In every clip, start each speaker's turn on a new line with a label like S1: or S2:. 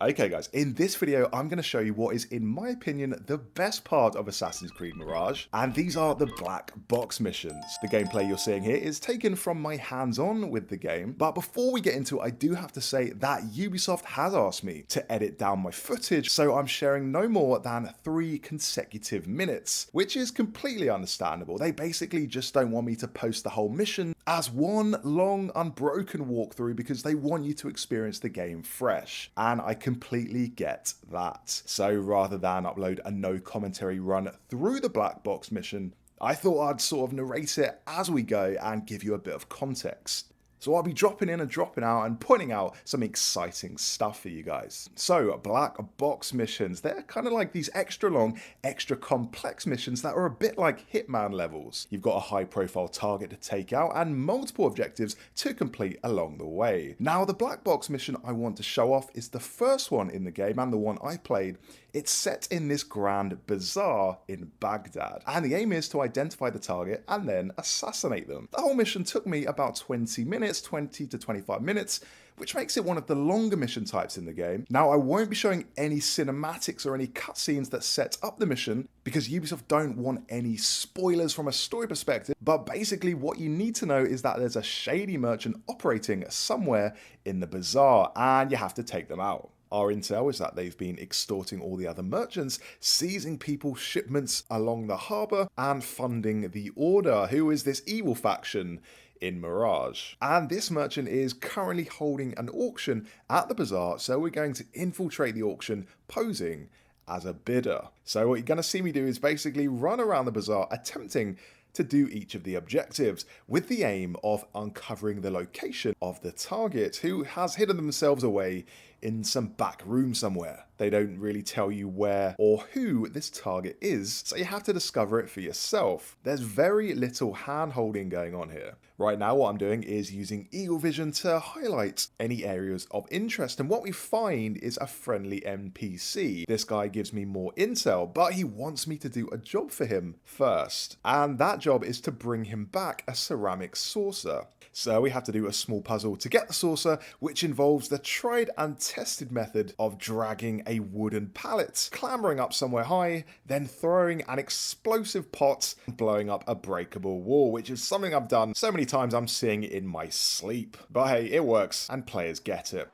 S1: Okay guys, in this video I'm going to show you what is, in my opinion, the best part of Assassin's Creed Mirage, and these are the black box missions. The gameplay you're seeing here is taken from my hands-on with the game, but before we get into it I do have to say that Ubisoft has asked me to edit down my footage, so I'm sharing no more than 3 consecutive minutes, which is completely understandable. They basically just don't want me to post the whole mission as one long unbroken walkthrough because they want you to experience the game fresh, and I completely get that. So rather than upload a no commentary run through the black box mission, I thought I'd sort of narrate it as we go and give you a bit of context. So I'll be dropping in and dropping out and pointing out some exciting stuff for you guys. So black box missions, they're kind of like these extra long, extra complex missions that are a bit like Hitman levels. You've got a high profile target to take out and multiple objectives to complete along the way. Now the black box mission I want to show off is the first one in the game and the one I played. It's set in this grand bazaar in Baghdad, and the aim is to identify the target and then assassinate them. The whole mission took me about 20 minutes, 20 to 25 minutes, which makes it one of the longer mission types in the game. Now I won't be showing any cinematics or any cutscenes that set up the mission because Ubisoft don't want any spoilers from a story perspective, but basically what you need to know is that there's a shady merchant operating somewhere in the bazaar and you have to take them out. Our intel is that they've been extorting all the other merchants, seizing people's shipments along the harbour, and funding the Order, who is this evil faction in Mirage. And this merchant is currently holding an auction at the bazaar, so we're going to infiltrate the auction posing as a bidder. So what you're going to see me do is basically run around the bazaar attempting to do each of the objectives with the aim of uncovering the location of the target, who has hidden themselves away in some back room somewhere. They don't really tell you where or who this target is, so you have to discover it for yourself. There's very little hand-holding going on here. Right now what I'm doing is using Eagle Vision to highlight any areas of interest, and what we find is a friendly NPC. This guy gives me more intel, but he wants me to do a job for him first, and that job is to bring him back a ceramic saucer. So we have to do a small puzzle to get the saucer, which involves the tried and tested method of dragging a wooden pallet, clambering up somewhere high, then throwing an explosive pot and blowing up a breakable wall, which is something I've done so many times I'm seeing it in my sleep. But hey, it works and players get it.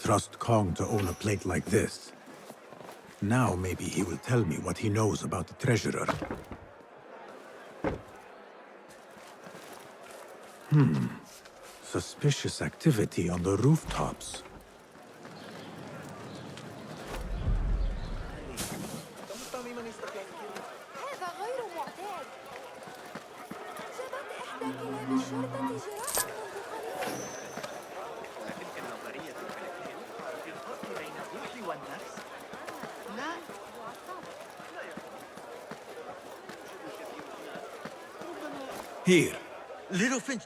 S2: Trust Kong to own a plate like this. Now maybe he will tell me what he knows about the treasurer. Suspicious activity on the rooftops. Here.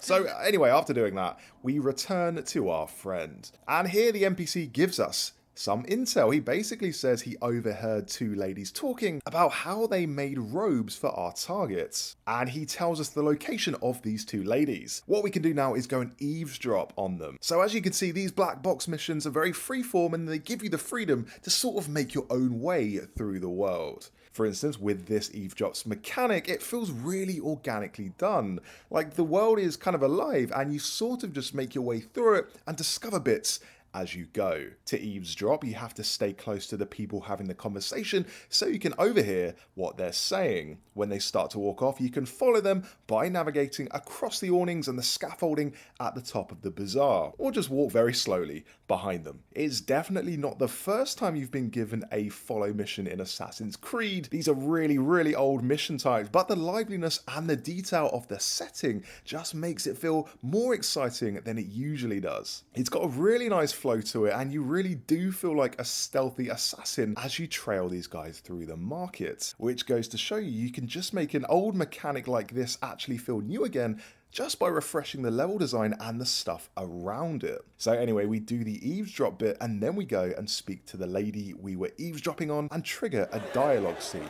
S1: So anyway, after doing that, we return to our friend. And here the NPC gives us some intel. He basically says he overheard 2 ladies talking about how they made robes for our targets. And he tells us the location of these 2 ladies. What we can do now is go and eavesdrop on them. So as you can see, these black box missions are very freeform and they give you the freedom to sort of make your own way through the world. For instance, with this eavesdrops mechanic, it feels really organically done. Like the world is kind of alive and you sort of just make your way through it and discover bits as you go. To eavesdrop, you have to stay close to the people having the conversation so you can overhear what they're saying. When they start to walk off, you can follow them by navigating across the awnings and the scaffolding at the top of the bazaar, or just walk very slowly behind them. It's definitely not the first time you've been given a follow mission in Assassin's Creed. These are really old mission types, but the liveliness and the detail of the setting just makes it feel more exciting than it usually does. It's got a really nice flow to it, and you really do feel like a stealthy assassin as you trail these guys through the market, which goes to show you can just make an old mechanic like this actually feel new again just by refreshing the level design and the stuff around it. So anyway, we do the eavesdrop bit, and then we go and speak to the lady we were eavesdropping on and trigger a dialogue scene.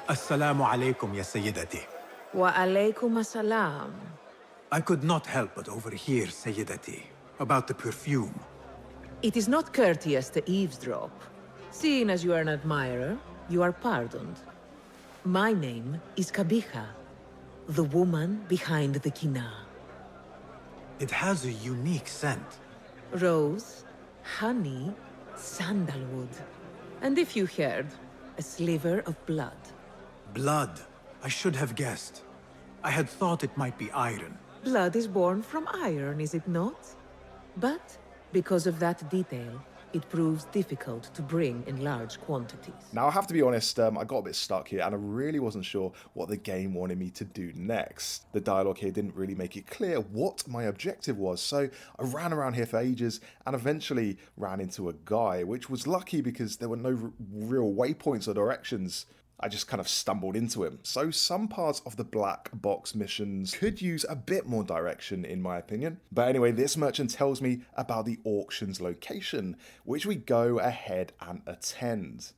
S2: Assalamu alaikum, ya Sayyidati.
S3: Wa alaykum assalam.
S2: I could not help but overhear, Sayyidati, about the perfume.
S3: It is not courteous to eavesdrop. Seeing as you are an admirer, you are pardoned. My name is Kabija, the woman behind the kina.
S2: It has a unique scent.
S3: Rose, honey, sandalwood. And if you heard, a sliver of blood.
S2: Blood. I should have guessed. I had thought it might be iron.
S3: Blood is born from iron, is it not? But because of that detail, it proves difficult to bring in large quantities.
S1: Now, I have to be honest, I got a bit stuck here and I really wasn't sure what the game wanted me to do next. The dialogue here didn't really make it clear what my objective was, so I ran around here for ages and eventually ran into a guy, which was lucky because there were no real waypoints or directions. I just kind of stumbled into him. So some parts of the black box missions could use a bit more direction in my opinion. But anyway, this merchant tells me about the auction's location, which we go ahead and attend.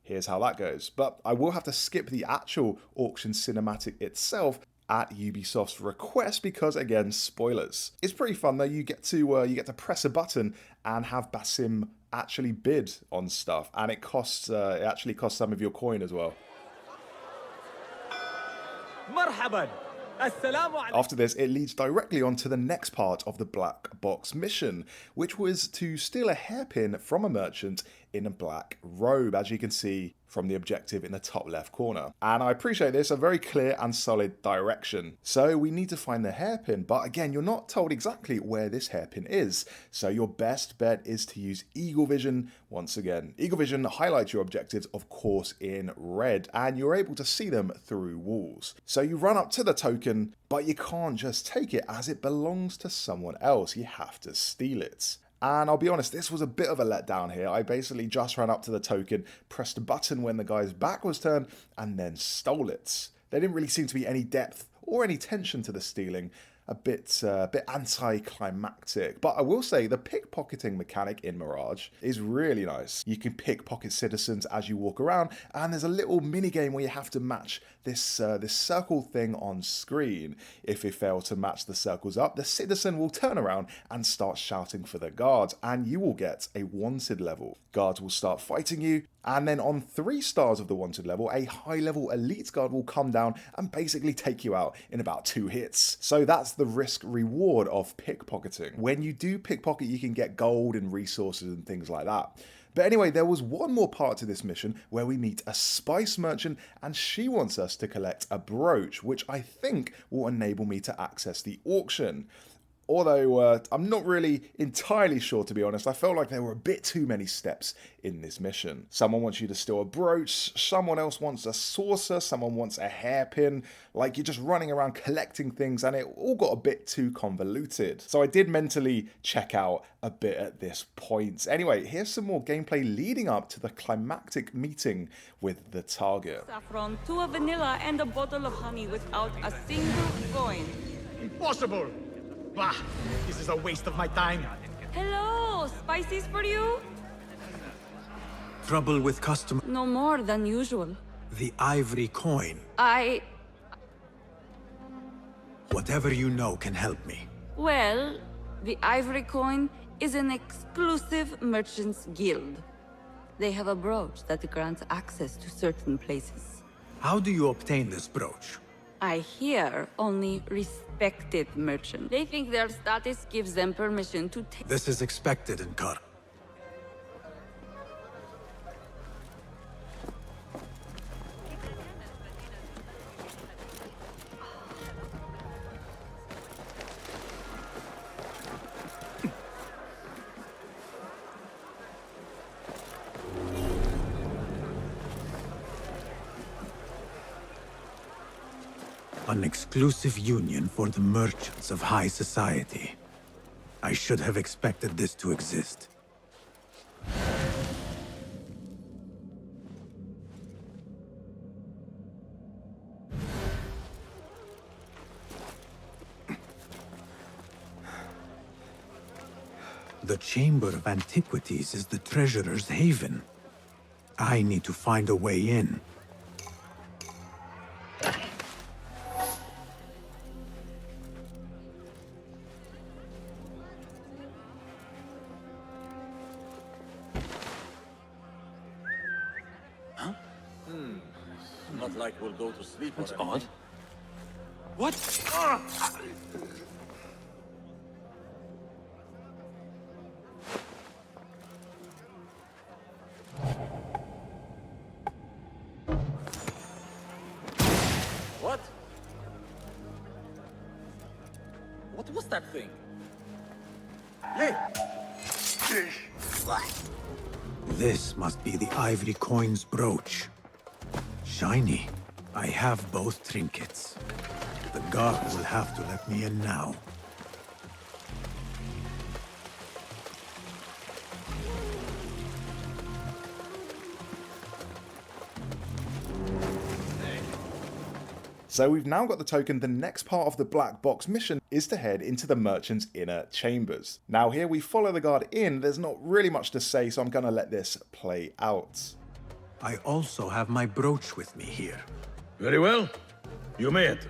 S1: Here's how that goes. But I will have to skip the actual auction cinematic itself at Ubisoft's request because, again, spoilers. It's pretty fun though. You get to press a button and have Basim actually bid on stuff, and it actually costs some of your coin as well. After this, it leads directly on to the next part of the black box mission, which was to steal a hairpin from a merchant in a black robe, as you can see from the objective in the top left corner. And I appreciate this, a very clear and solid direction. So we need to find the hairpin, but again, you're not told exactly where this hairpin is. So your best bet is to use Eagle Vision once again. Eagle Vision highlights your objectives, of course, in red, and you're able to see them through walls. So you run up to the token, but you can't just take it as it belongs to someone else. You have to steal it. And I'll be honest, this was a bit of a letdown here. I basically just ran up to the token, pressed a button when the guy's back was turned, and then stole it. There didn't really seem to be any depth or any tension to the stealing. A bit anticlimactic. But I will say the pickpocketing mechanic in Mirage is really nice. You can pickpocket citizens as you walk around, and there's a little mini game where you have to match this circle thing on screen. If you fail to match the circles up, the citizen will turn around and start shouting for the guards, and you will get a wanted level. Guards will start fighting you, and then on 3 stars of the wanted level, a high-level elite guard will come down and basically take you out in about 2 hits. So that's the risk-reward of pickpocketing. When you do pickpocket, you can get gold and resources and things like that. But anyway, there was one more part to this mission where we meet a spice merchant, and she wants us to collect a brooch, which I think will enable me to access the auction. Although I'm not really entirely sure, to be honest. I felt like there were a bit too many steps in this mission. Someone wants you to steal a brooch, someone else wants a saucer, someone wants a hairpin. Like, you're just running around collecting things, and it all got a bit too convoluted. So I did mentally check out a bit at this point. Anyway, here's some more gameplay leading up to the climactic meeting with the target.
S4: Saffron, 2 of vanilla, and a bottle of honey without a single coin.
S5: Impossible! Bah, this is a waste of my time.
S4: Hello, spices for you?
S2: Trouble with customer.
S4: No more than usual.
S2: The ivory coin. Whatever you know can help me.
S4: Well, the ivory coin is an exclusive merchant's guild. They have a brooch that grants access to certain places.
S2: How do you obtain this brooch?
S4: I hear only respected merchants. They think their status gives them permission to take...
S2: This is expected in Kar. An exclusive union for the merchants of high society. I should have expected this to exist. The Chamber of Antiquities is the treasurer's haven. I need to find a way in.
S6: Not like we'll go to sleep.
S7: That's
S6: or anything.
S7: odd. What?
S6: What? What was that thing? Hey!
S2: This must be the ivory coin's brooch. Shiny. I have both trinkets. The guard will have to let me in now.
S1: So we've now got the token. The next part of the black box mission is to head into the merchant's inner chambers. Now here we follow the guard in. There's not really much to say, so I'm going to let this play out.
S2: I also have my brooch with me here.
S5: Very well. You may enter.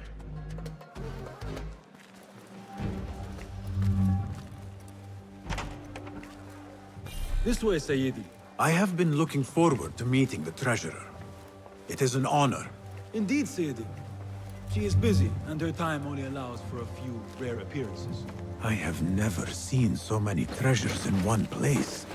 S7: This way, Sayyidi.
S2: I have been looking forward to meeting the treasurer. It is an honor.
S7: Indeed, Sayyidi. She is busy, and her time only allows for a few rare appearances.
S2: I have never seen so many treasures in one place.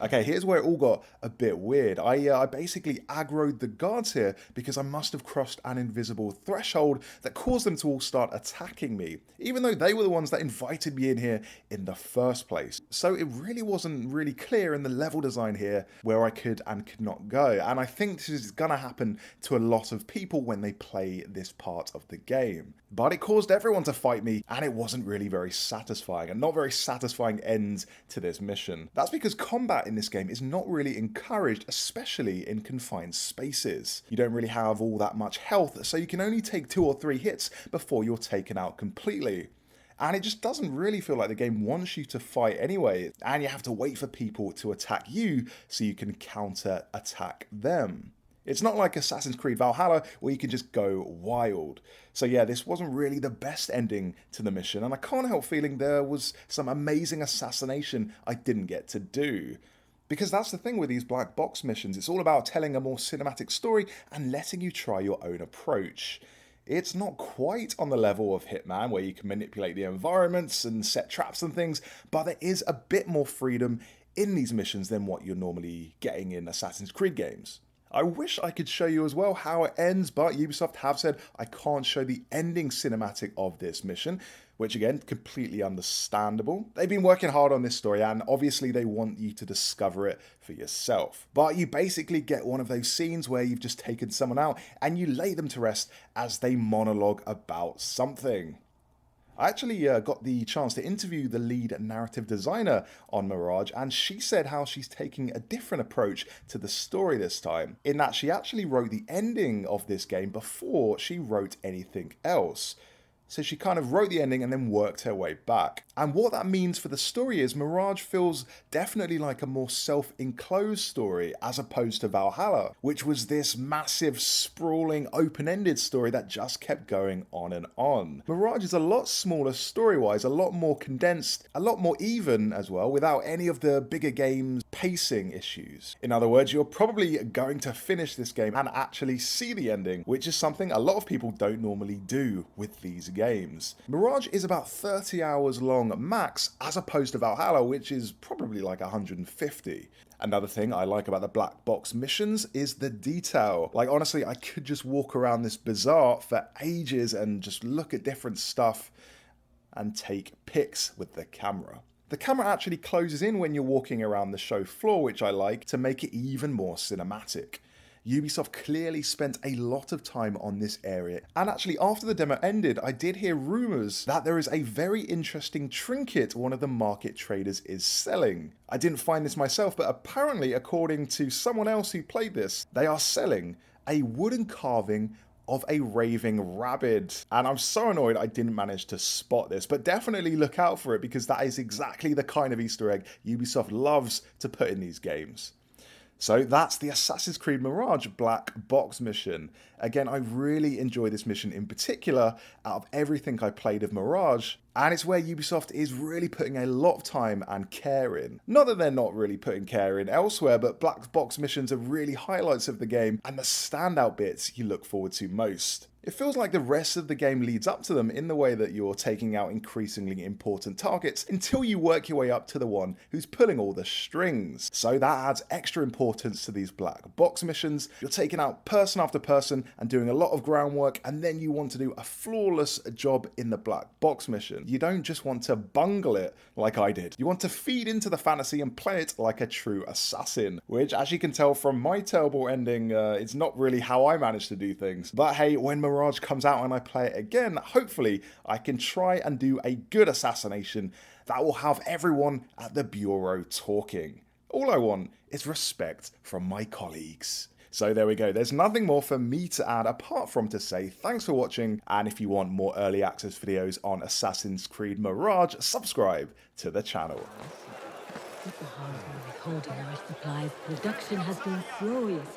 S1: Okay, here's where it all got a bit weird. I basically aggroed the guards here because I must have crossed an invisible threshold that caused them to all start attacking me, even though they were the ones that invited me in here in the first place. So it really wasn't really clear in the level design here where I could and could not go. And I think this is gonna happen to a lot of people when they play this part of the game. But it caused everyone to fight me, and it wasn't really very satisfying, and not very satisfying end to this mission. That's because combat in this game is not really encouraged, especially in confined spaces. You don't really have all that much health, so you can only take 2 or 3 hits before you're taken out completely. And it just doesn't really feel like the game wants you to fight anyway, and you have to wait for people to attack you so you can counter-attack them. It's not like Assassin's Creed Valhalla where you can just go wild. So yeah, this wasn't really the best ending to the mission, and I can't help feeling there was some amazing assassination I didn't get to do. Because that's the thing with these black box missions, it's all about telling a more cinematic story and letting you try your own approach. It's not quite on the level of Hitman where you can manipulate the environments and set traps and things, but there is a bit more freedom in these missions than what you're normally getting in Assassin's Creed games. I wish I could show you as well how it ends, but Ubisoft have said I can't show the ending cinematic of this mission, which again, completely understandable. They've been working hard on this story, and obviously they want you to discover it for yourself. But you basically get one of those scenes where you've just taken someone out and you lay them to rest as they monologue about something. I actually got the chance to interview the lead narrative designer on Mirage, and she said how she's taking a different approach to the story this time, in that she actually wrote the ending of this game before she wrote anything else. So she kind of wrote the ending and then worked her way back. And what that means for the story is Mirage feels definitely like a more self-enclosed story as opposed to Valhalla, which was this massive, sprawling, open-ended story that just kept going on and on. Mirage is a lot smaller story-wise, a lot more condensed, a lot more even as well, without any of the bigger games' pacing issues. In other words, you're probably going to finish this game and actually see the ending, which is something a lot of people don't normally do with these games. Mirage is about 30 hours long max, as opposed to Valhalla, which is probably like 150. Another thing I like about the black box missions is the detail. Like honestly, I could just walk around this bazaar for ages and just look at different stuff and take pics with the camera. The camera actually closes in when you're walking around the show floor, which I like, to make it even more cinematic. Ubisoft clearly spent a lot of time on this area, and actually after the demo ended, I did hear rumours that there is a very interesting trinket one of the market traders is selling. I didn't find this myself, but apparently according to someone else who played this, they are selling a wooden carving of a raving rabbit. And I'm so annoyed I didn't manage to spot this, but definitely look out for it because that is exactly the kind of Easter egg Ubisoft loves to put in these games. So that's the Assassin's Creed Mirage Black Box mission. Again, I really enjoy this mission in particular out of everything I played of Mirage, and it's where Ubisoft is really putting a lot of time and care in. Not that they're not really putting care in elsewhere, but Black Box missions are really highlights of the game and the standout bits you look forward to most. It feels like the rest of the game leads up to them in the way that you're taking out increasingly important targets until you work your way up to the one who's pulling all the strings. So that adds extra importance to these black box missions. You're taking out person after person and doing a lot of groundwork, and then you want to do a flawless job in the black box mission. You don't just want to bungle it like I did. You want to feed into the fantasy and play it like a true assassin, which, as you can tell from my terrible ending, it's not really how I managed to do things. But hey, when Mirage comes out and I play it again, hopefully I can try and do a good assassination that will have everyone at the Bureau talking. All I want is respect from my colleagues. So there we go, there's nothing more for me to add apart from to say thanks for watching, and if you want more early access videos on Assassin's Creed Mirage, subscribe to the channel.
S8: With the hard withholding our supplies, production has been furious,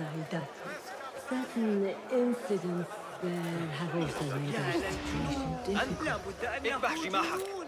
S8: certain incidents there have also made our situation difficult.